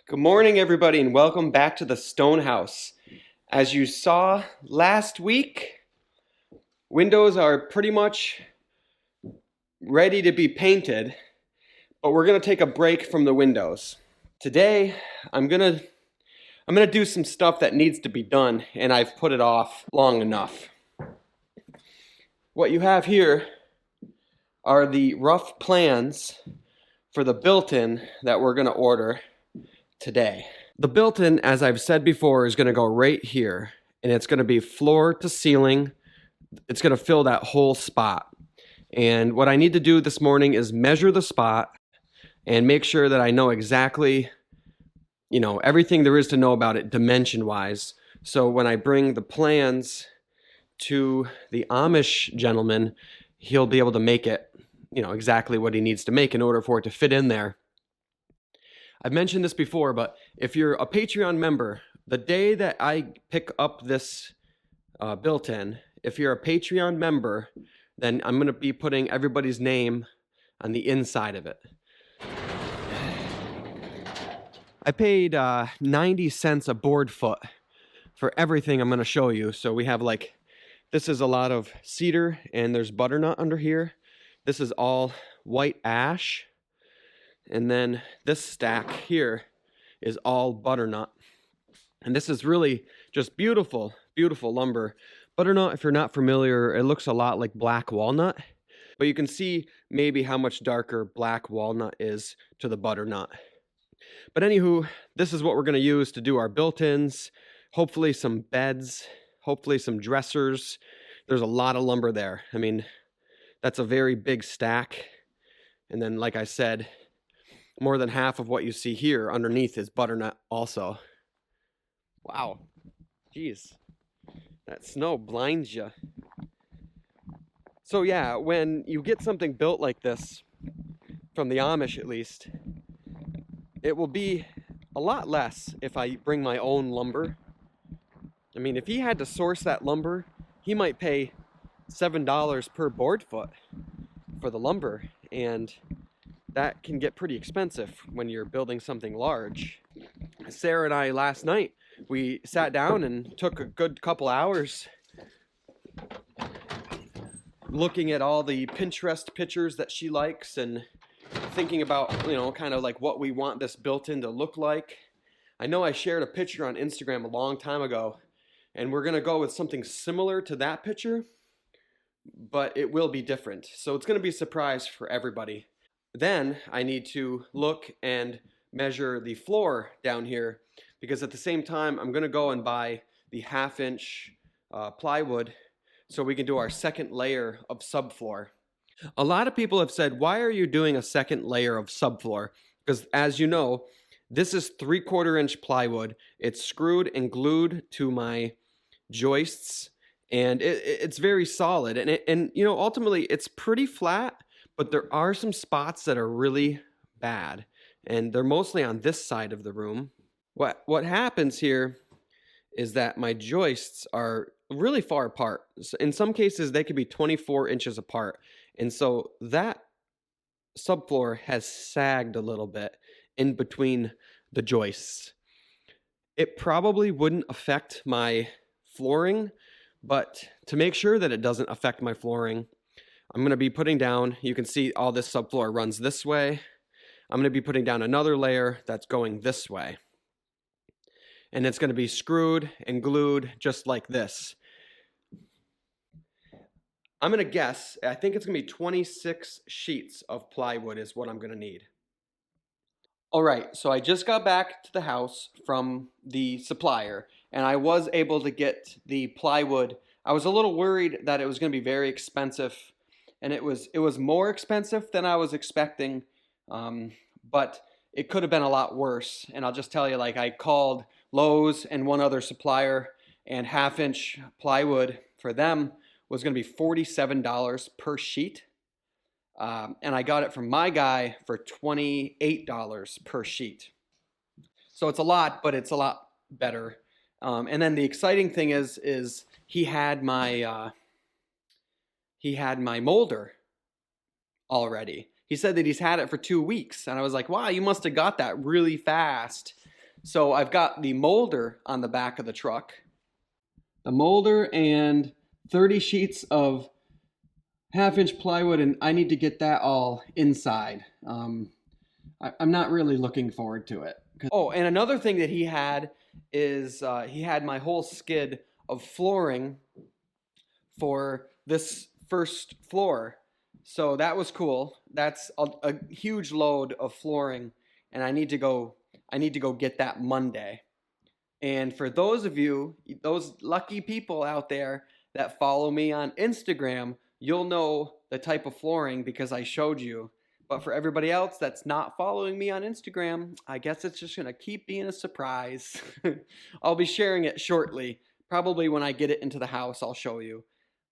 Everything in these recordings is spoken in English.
Good morning, everybody, and welcome back to the Stone House. As you saw last week, windows are pretty much ready to be painted, but we're going to take a break from the windows. Today, I'm going to do some stuff that needs to be done, and I've put it off long enough. What you have here are the rough plans for the built-in that we're going to order today. The built-in, as I've said before, is going to go right here, and it's going to be floor to ceiling. It's going to fill that whole spot. And what I need to do this morning is measure the spot and make sure that I know exactly, everything there is to know about it dimension-wise. So when I bring the plans to the Amish gentleman, he'll be able to make it, exactly what he needs to make in order for it to fit in there. I've mentioned this before, but if you're a Patreon member, the day that I pick up this built-in, if you're a Patreon member, then I'm going to be putting everybody's name on the inside of it. I paid 90 cents a board foot for everything I'm going to show you. So we have this is a lot of cedar and there's butternut under here. This is all white ash. And then this stack here is all butternut. And this is really just beautiful, beautiful lumber. Butternut, if you're not familiar, it looks a lot like black walnut. But you can see maybe how much darker black walnut is to the butternut. But anywho, this is what we're going to use to do our built-ins. Hopefully some beds, hopefully some dressers. There's a lot of lumber there. I mean, that's a very big stack. And then, like I said, more than half of what you see here underneath is butternut also. Wow. Jeez. That snow blinds you. So yeah, when you get something built like this, from the Amish at least, it will be a lot less if I bring my own lumber. I mean, if he had to source that lumber, he might pay $7 per board foot for the lumber, and that can get pretty expensive when you're building something large. Sarah and I last night, we sat down and took a good couple hours looking at all the Pinterest pictures that she likes and thinking about, kind of like what we want this built-in to look like. I know I shared a picture on Instagram a long time ago, and we're going to go with something similar to that picture, but it will be different. So it's going to be a surprise for everybody. Then I need to look and measure the floor down here, because at the same time I'm going to go and buy the 1/2-inch plywood so we can do our second layer of subfloor. A lot of people have said, why are you doing a second layer of subfloor? Because as you know, this is 3/4 inch plywood. It's screwed and glued to my joists, and it's very solid. And ultimately it's pretty flat, but there are some spots that are really bad, and they're mostly on this side of the room. What happens here is that my joists are really far apart. In some cases, they could be 24 inches apart. And so that subfloor has sagged a little bit in between the joists. It probably wouldn't affect my flooring, but to make sure that it doesn't affect my flooring, I'm going to be putting down, you can see all this subfloor runs this way. I'm going to be putting down another layer that's going this way. And it's going to be screwed and glued just like this. I'm going to guess, I think it's going to be 26 sheets of plywood is what I'm going to need. All right, so I just got back to the house from the supplier, and I was able to get the plywood. I was a little worried that it was going to be very expensive, and it was more expensive than I was expecting, but it could have been a lot worse. And I'll just tell you, I called Lowe's and one other supplier, and 1/2-inch plywood for them was going to be $47 per sheet. And I got it from my guy for $28 per sheet. So it's a lot, but it's a lot better. And then the exciting thing is he had my molder already. He said that he's had it for 2 weeks, and I was like, wow, you must have got that really fast. So I've got the molder on the back of the truck. The molder and 30 sheets of 1/2-inch plywood, and I need to get that all inside. I'm not really looking forward to it. Oh, and another thing that he had is he had my whole skid of flooring for this first floor. So that was cool. That's a huge load of flooring, and I need to go get that Monday. And for those of you, those lucky people out there that follow me on Instagram, you'll know the type of flooring because I showed you. But for everybody else that's not following me on Instagram, I guess it's just going to keep being a surprise. I'll be sharing it shortly. Probably when I get it into the house, I'll show you.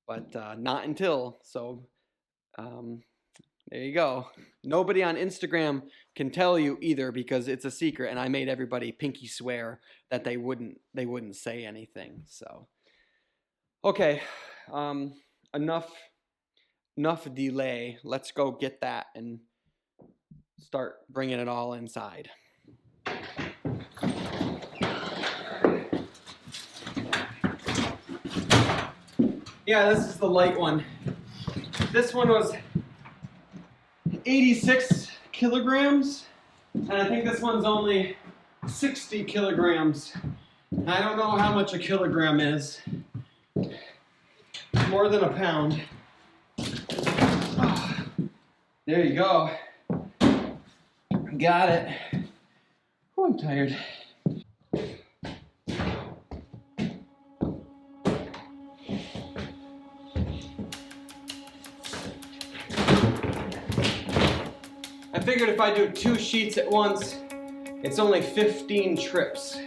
But not until. So there you go. Nobody on Instagram can tell you either because it's a secret, and I made everybody pinky swear that they wouldn't say anything. So okay, enough delay. Let's go get that and start bringing it all inside. Yeah, this is the light one. This one was 86 kilograms, and I think this one's only 60 kilograms. I don't know how much a kilogram is. More than a pound. Oh, there you go. Got it. Oh, I'm tired. I figured if I do 2 sheets at once, it's only 15 trips.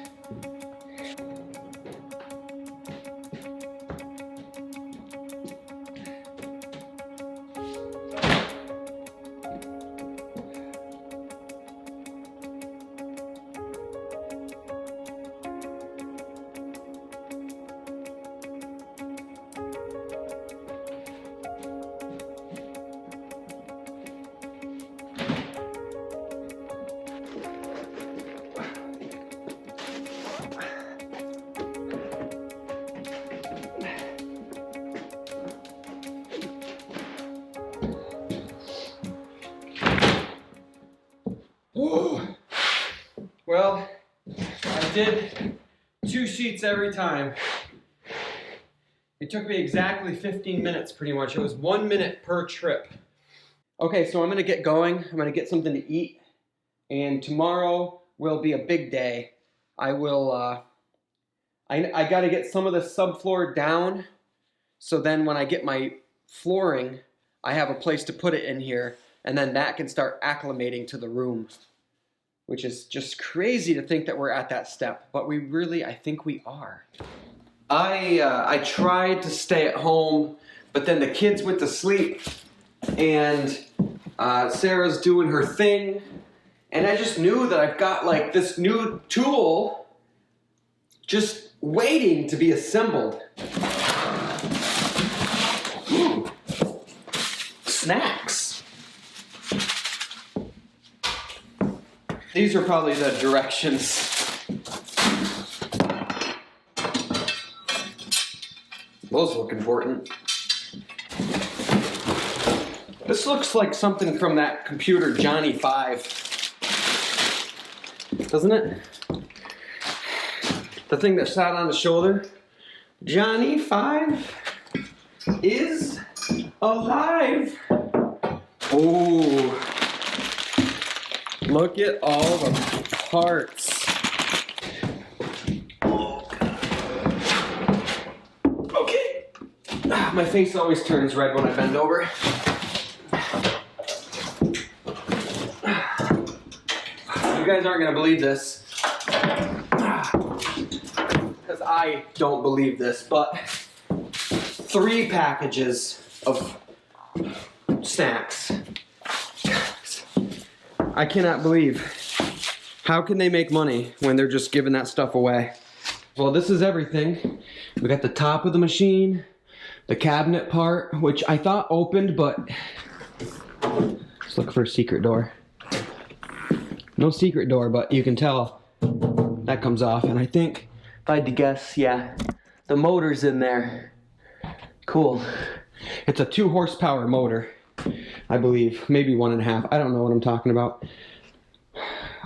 Well, I did 2 sheets every time. It took me exactly 15 minutes pretty much. It was 1 minute per trip. Okay, so I'm gonna get going. I'm gonna get something to eat. And tomorrow will be a big day. I gotta get some of the subfloor down. So then when I get my flooring, I have a place to put it in here. And then that can start acclimating to the room. Which is just crazy to think that we're at that step, but I think we are. I tried to stay at home, but then the kids went to sleep, and Sarah's doing her thing, and I just knew that I've got like this new tool just waiting to be assembled. Ooh. Snacks. These are probably the directions. Those look important. This looks like something from that computer Johnny 5. Doesn't it? The thing that sat on his shoulder. Johnny 5 is alive. Oh. Look at all the parts. Oh, okay. My face always turns red when I bend over. You guys aren't going to believe this. Because I don't believe this, but 3 packages of snacks. I cannot believe. How can they make money when they're just giving that stuff away? Well, this is everything. We got the top of the machine, the cabinet part, which I thought opened, but let's look for a secret door. No secret door, but you can tell that comes off. And I think, if I had to guess, yeah, the motor's in there. Cool. It's a 2 horsepower motor, I believe. Maybe 1.5. I don't know what I'm talking about.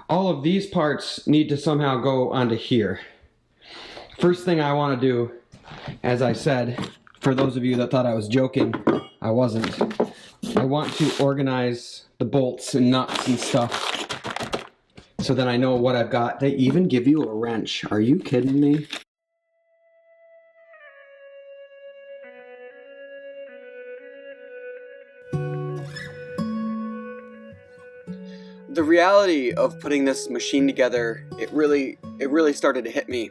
All of these parts need to somehow go onto here. First thing I want to do, as I said, for those of you that thought I was joking, I wasn't. I want to organize the bolts and nuts and stuff so then I know what I've got. They even give you a wrench. Are you kidding me? The reality of putting this machine together, it really started to hit me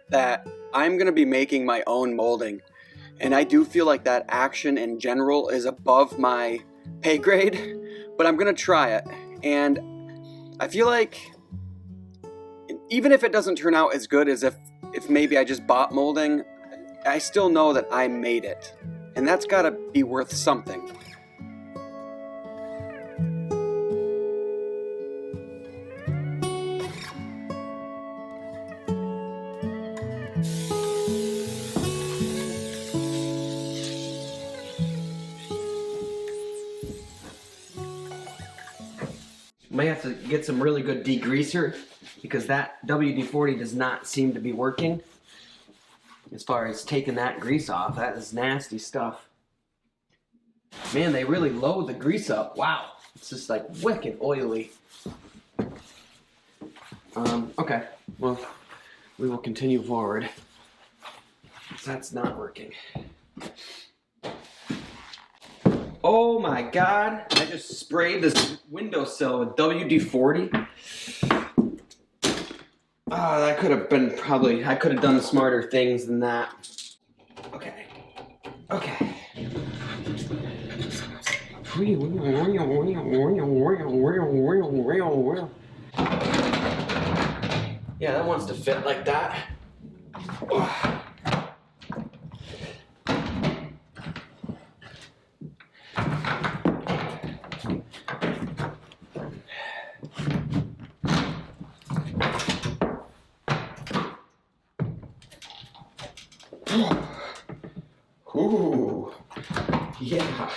that I'm gonna be making my own molding. And I do feel like that action in general is above my pay grade, but I'm gonna try it. And I feel like even if it doesn't turn out as good as if maybe I just bought molding, I still know that I made it. And that's gotta be worth something. May have to get some really good degreaser because that WD-40 does not seem to be working as far as taking that grease off. That is nasty stuff. Man, they really load the grease up. Wow, it's just like wicked oily. Okay, well, we will continue forward. That's not working. Oh my God, I just sprayed this windowsill with WD-40. Ah, that could have been I could have done smarter things than that. Okay. Yeah, that wants to fit like that. Ooh, yeah.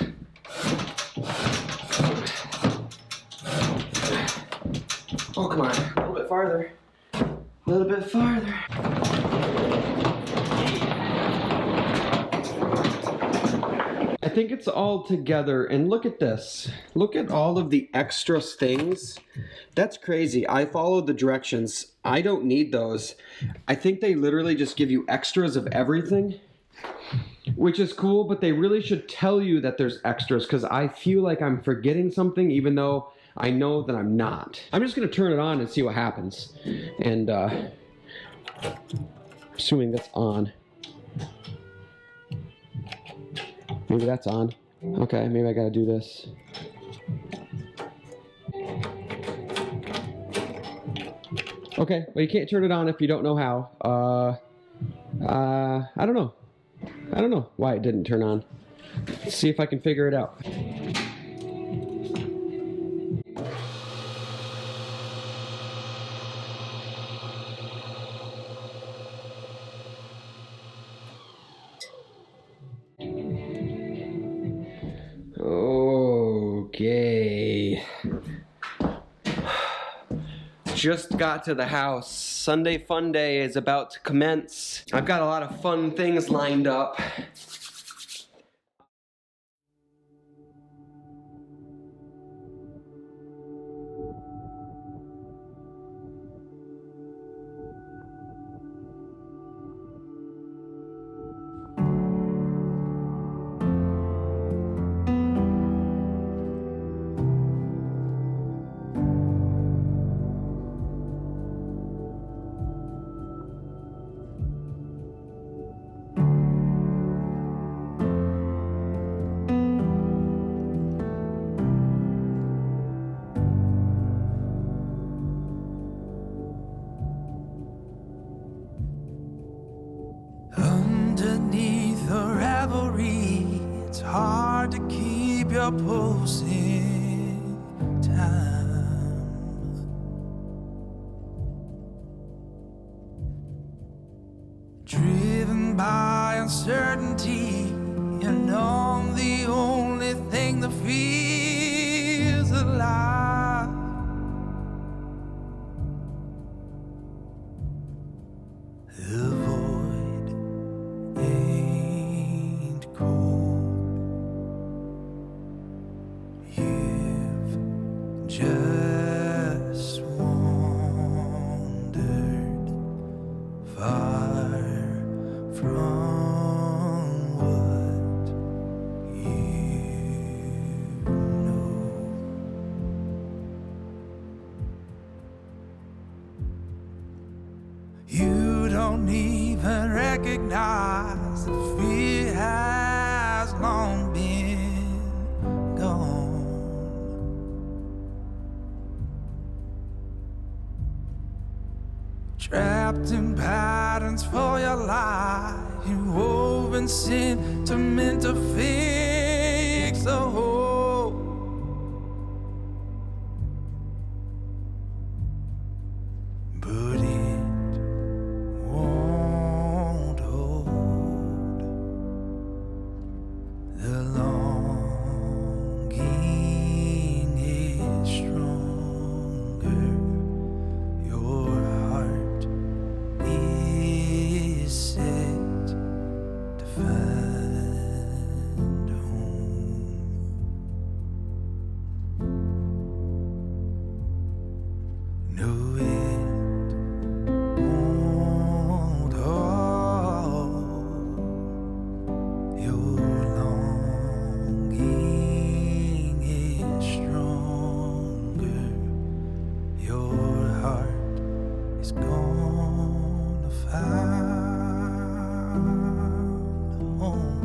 Oh, come on, a little bit farther. A little bit farther. I think it's all together, and look at this. Look at all of the extra things. That's crazy. I followed the directions. I don't need those. I think they literally just give you extras of everything, which is cool, but they really should tell you that there's extras because I feel like I'm forgetting something even though I know that I'm not. I'm just gonna turn it on and see what happens. And assuming that's on. Maybe that's on. Okay, maybe I gotta do this. Okay, well you can't turn it on if you don't know how. I don't know. I don't know why it didn't turn on. Let's see if I can figure it out. Okay. Just got to the house. Sunday fun day is about to commence. I've got a lot of fun things lined up. Underneath the revelry, it's hard to keep your pulse in time. by uncertainty, and I'm the only thing that feels alive. The void ain't cold. You've just wandered far from what you know. You don't even recognize that fear has long been gone. Trapped in patterns for your life, you woven sentiment to fix the hole. But it won't hold. The longing is stronger. Your heart is set to find home. No, it won't hold. Your longing is stronger. Your heart is gonna find home.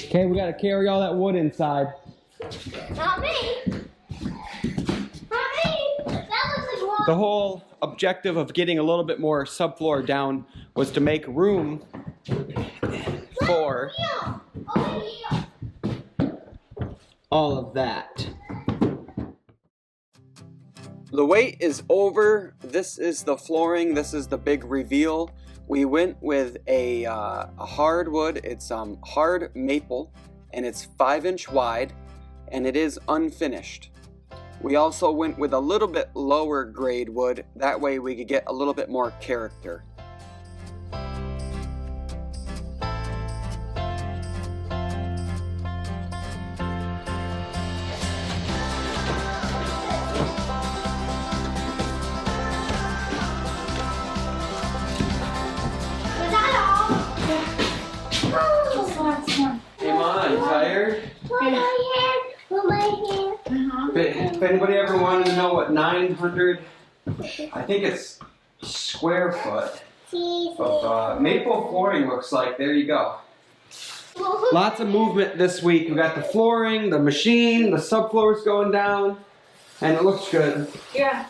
Okay, we gotta carry all that wood inside. Not me. Not me. That looks like wrong. The whole objective of getting a little bit more subfloor down was to make room for Over here. all of that. The wait is over. This is the flooring. This is the big reveal. We went with a hardwood. It's hard maple, and it's 5-inch wide, and it is unfinished. We also went with a little bit lower grade wood. That way we could get a little bit more character. Was that all? Hey, Mom, you tired? Put my hand. Put my hand. If anybody ever wanted to know what 900, I think it's square foot of maple flooring looks like, there you go. Lots of movement this week. We got the flooring, the machine, the subfloor's going down, and it looks good. Yeah.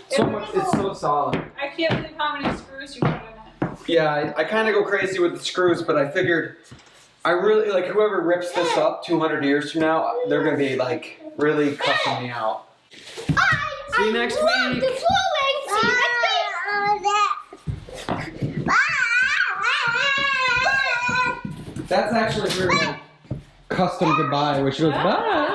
So much, it's so solid. I can't believe how many screws you put in it. Yeah, I kind of go crazy with the screws, but I figured I really, like, whoever rips this up 200 years from now, they're going to be, like, really cussing me out. See you next week. That's actually her custom goodbye, where she goes, bye.